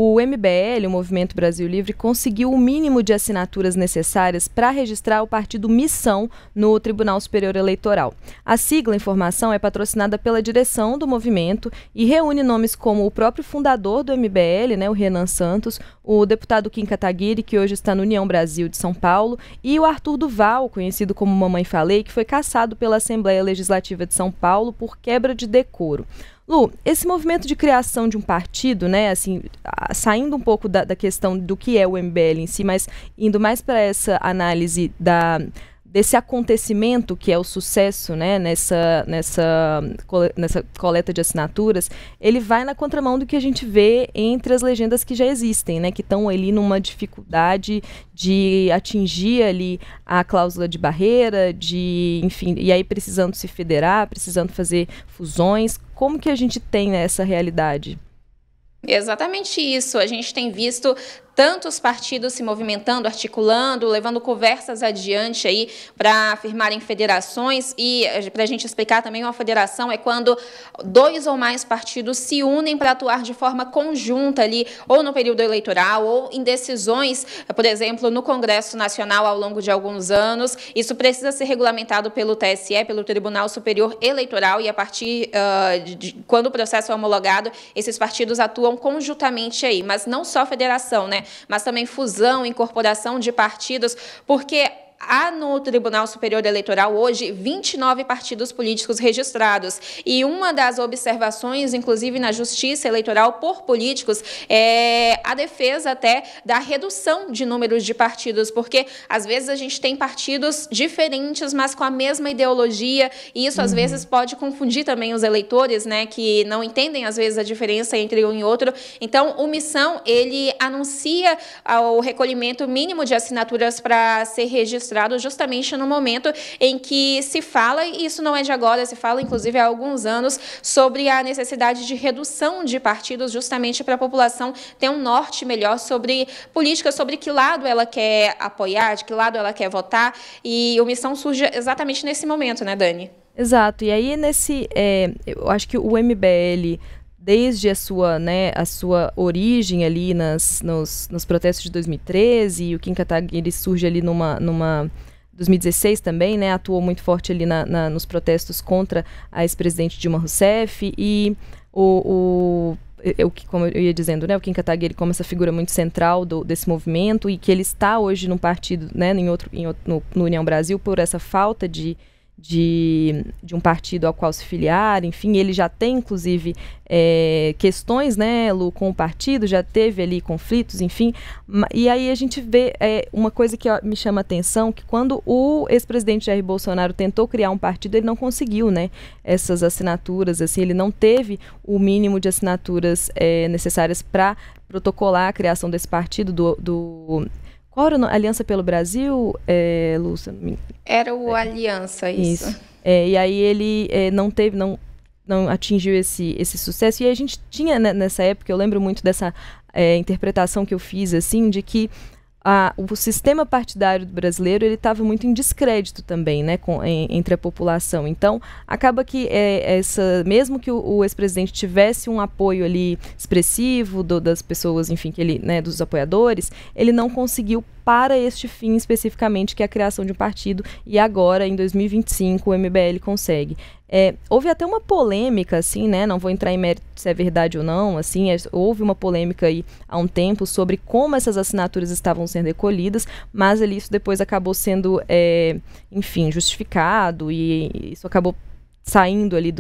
o MBL, o Movimento Brasil Livre, conseguiu o mínimo de assinaturas necessárias para registrar o partido Missão no Tribunal Superior Eleitoral. A sigla Informação é patrocinada pela direção do movimento e reúne nomes como o próprio fundador do MBL, né, o Renan Santos, o deputado Kim Kataguiri, que hoje está no União Brasil de São Paulo, e o Arthur Duval, conhecido como Mamãe Falei, que foi cassado pela Assembleia Legislativa de São Paulo por quebra de decoro. Lu, esse movimento de criação de um partido, né, assim, saindo um pouco da questão do que é o MBL em si, mas indo mais para essa análise desse acontecimento que é o sucesso, né, nessa coleta de assinaturas, ele vai na contramão do que a gente vê entre as legendas que já existem, né, que estão ali numa dificuldade de atingir ali a cláusula de barreira, enfim, e aí precisando se federar, precisando fazer fusões. Como que a gente tem essa realidade? Exatamente isso. A gente tem visto tantos partidos se movimentando, articulando, levando conversas adiante aí para firmarem federações. E para a gente explicar também, uma federação é quando 2 ou mais partidos se unem para atuar de forma conjunta ali, ou no período eleitoral, ou em decisões, por exemplo, no Congresso Nacional ao longo de alguns anos. Isso precisa ser regulamentado pelo TSE, pelo Tribunal Superior Eleitoral, e a partir de quando o processo é homologado, esses partidos atuam conjuntamente aí, mas não só federação, né? Mas também fusão, incorporação de partidos, porque há no Tribunal Superior Eleitoral hoje 29 partidos políticos registrados. E uma das observações, inclusive na Justiça Eleitoral por políticos, é a defesa até da redução de números de partidos, porque às vezes a gente tem partidos diferentes, mas com a mesma ideologia, e isso às vezes pode confundir também os eleitores, né, que não entendem às vezes a diferença entre um e outro. Então, o Missão, ele anuncia o recolhimento mínimo de assinaturas para ser registrado justamente no momento em que se fala, e isso não é de agora, se fala inclusive há alguns anos, sobre a necessidade de redução de partidos, justamente para a população ter um norte melhor sobre política, sobre que lado ela quer apoiar, de que lado ela quer votar, e o Missão surge exatamente nesse momento, né, Dani? Exato, e aí eu acho que o MBL, desde a sua origem ali nos protestos de 2013, e o Kim Kataguiri surge ali numa 2016 também, né, atuou muito forte ali nos protestos contra a ex-presidente Dilma Rousseff, e como eu ia dizendo, né, o Kim Kataguiri como essa figura muito central desse movimento, e que ele está hoje num partido, né, no União Brasil, por essa falta de um partido ao qual se filiar. Enfim, ele já tem, inclusive, questões, né, Lu, com o partido, já teve ali conflitos, enfim, e aí a gente vê uma coisa que me chama a atenção, que quando o ex-presidente Jair Bolsonaro tentou criar um partido, ele não conseguiu, né, essas assinaturas, assim, ele não teve o mínimo de assinaturas necessárias para protocolar a criação desse partido Qual era a Aliança pelo Brasil, Lúcia? Era o Aliança, isso. E aí ele não atingiu esse sucesso. E a gente tinha, nessa época, eu lembro muito dessa interpretação que eu fiz, assim, de que o sistema partidário brasileiro ele estava muito em descrédito também, né, entre a população. Então, acaba que mesmo que o ex-presidente tivesse um apoio ali expressivo das pessoas, enfim, que ele, né, dos apoiadores, ele não conseguiu para este fim especificamente, que é a criação de um partido, e agora, em 2025, o MBL consegue. Houve até uma polêmica, assim, né, não vou entrar em mérito se é verdade ou não, assim, houve uma polêmica aí há um tempo sobre como essas assinaturas estavam sendo recolhidas, mas ali isso depois acabou sendo, enfim, justificado, e isso acabou saindo ali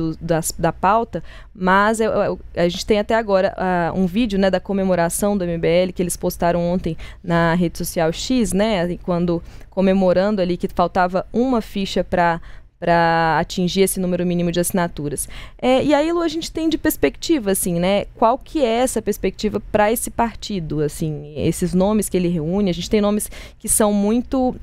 da pauta, mas a gente tem até agora um vídeo, né, da comemoração do MBL, que eles postaram ontem na rede social X, né, comemorando ali que faltava uma ficha para atingir esse número mínimo de assinaturas. E aí, Lu, a gente tem de perspectiva, assim, né? Qual que é essa perspectiva para esse partido, assim, esses nomes que ele reúne? A gente tem nomes que são muito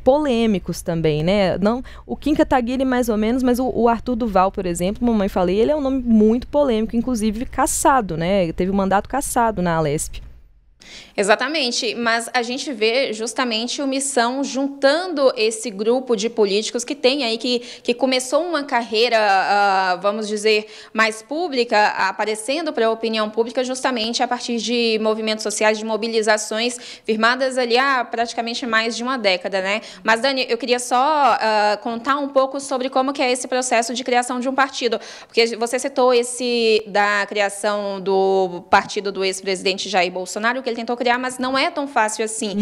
polêmicos também, né? Não, o Kim Kataguiri mais ou menos, mas o Arthur Duval, por exemplo, Mamãe Falei, ele é um nome muito polêmico, inclusive cassado, né? Teve um mandato cassado na Alesp. Exatamente, mas a gente vê justamente o Missão juntando esse grupo de políticos que tem aí, que começou uma carreira, vamos dizer, mais pública, aparecendo para a opinião pública justamente a partir de movimentos sociais, de mobilizações firmadas ali há praticamente mais de uma década, né? Mas, Dani, eu queria só contar um pouco sobre como que é esse processo de criação de um partido, porque você citou esse da criação do partido do ex-presidente Jair Bolsonaro, que ele tentou criar, mas não é tão fácil assim.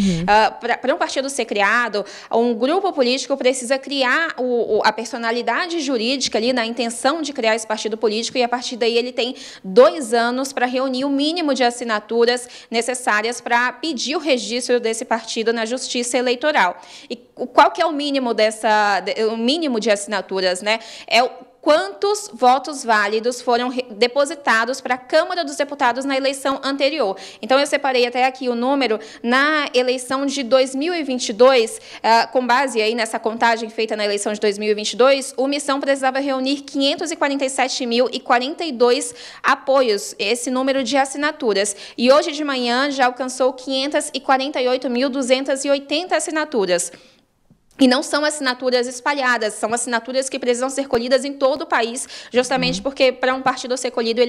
Para um partido ser criado, um grupo político precisa criar a personalidade jurídica ali, na intenção de criar esse partido político, e a partir daí ele tem 2 anos para reunir o mínimo de assinaturas necessárias para pedir o registro desse partido na Justiça Eleitoral. E qual que é o mínimo de assinaturas, né? Quantos votos válidos foram depositados para a Câmara dos Deputados na eleição anterior. Então, eu separei até aqui o número. Na eleição de 2022, com base aí nessa contagem feita na eleição de 2022, o Missão precisava reunir 547.042 apoios, esse número de assinaturas. E hoje de manhã já alcançou 548.280 assinaturas. E não são assinaturas espalhadas, são assinaturas que precisam ser colhidas em todo o país, justamente porque para um partido ser colhido,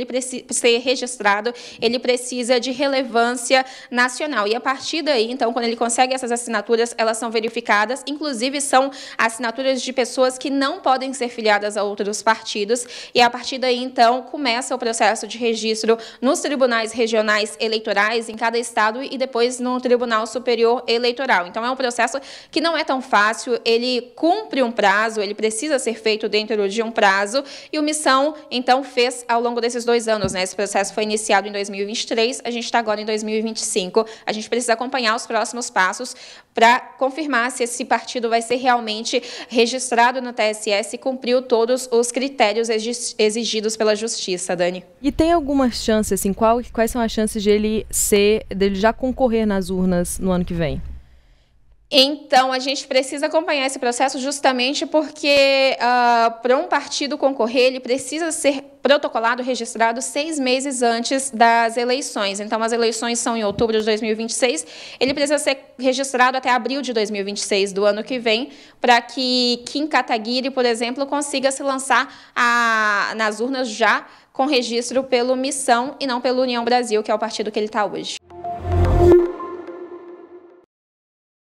ser registrado, ele precisa de relevância nacional. E a partir daí, então, quando ele consegue essas assinaturas, elas são verificadas, inclusive são assinaturas de pessoas que não podem ser filiadas a outros partidos, e a partir daí, então, começa o processo de registro nos tribunais regionais eleitorais em cada estado e depois no Tribunal Superior Eleitoral. Então, é um processo que não é tão fácil, ele cumpre um prazo, ele precisa ser feito dentro de um prazo, e o Missão, então, fez ao longo desses 2 anos, né? Esse processo foi iniciado em 2023, a gente está agora em 2025, a gente precisa acompanhar os próximos passos para confirmar se esse partido vai ser realmente registrado no TSS e cumpriu todos os critérios exigidos pela Justiça, Dani. E tem alguma chance, assim, quais são as chances dele já concorrer nas urnas no ano que vem? Então, a gente precisa acompanhar esse processo justamente porque, para um partido concorrer, ele precisa ser protocolado, registrado 6 meses antes das eleições. Então, as eleições são em outubro de 2026, ele precisa ser registrado até abril de 2026 do ano que vem, para que Kim Kataguiri, por exemplo, consiga se lançar nas urnas já com registro pelo Missão e não pelo União Brasil, que é o partido que ele está hoje.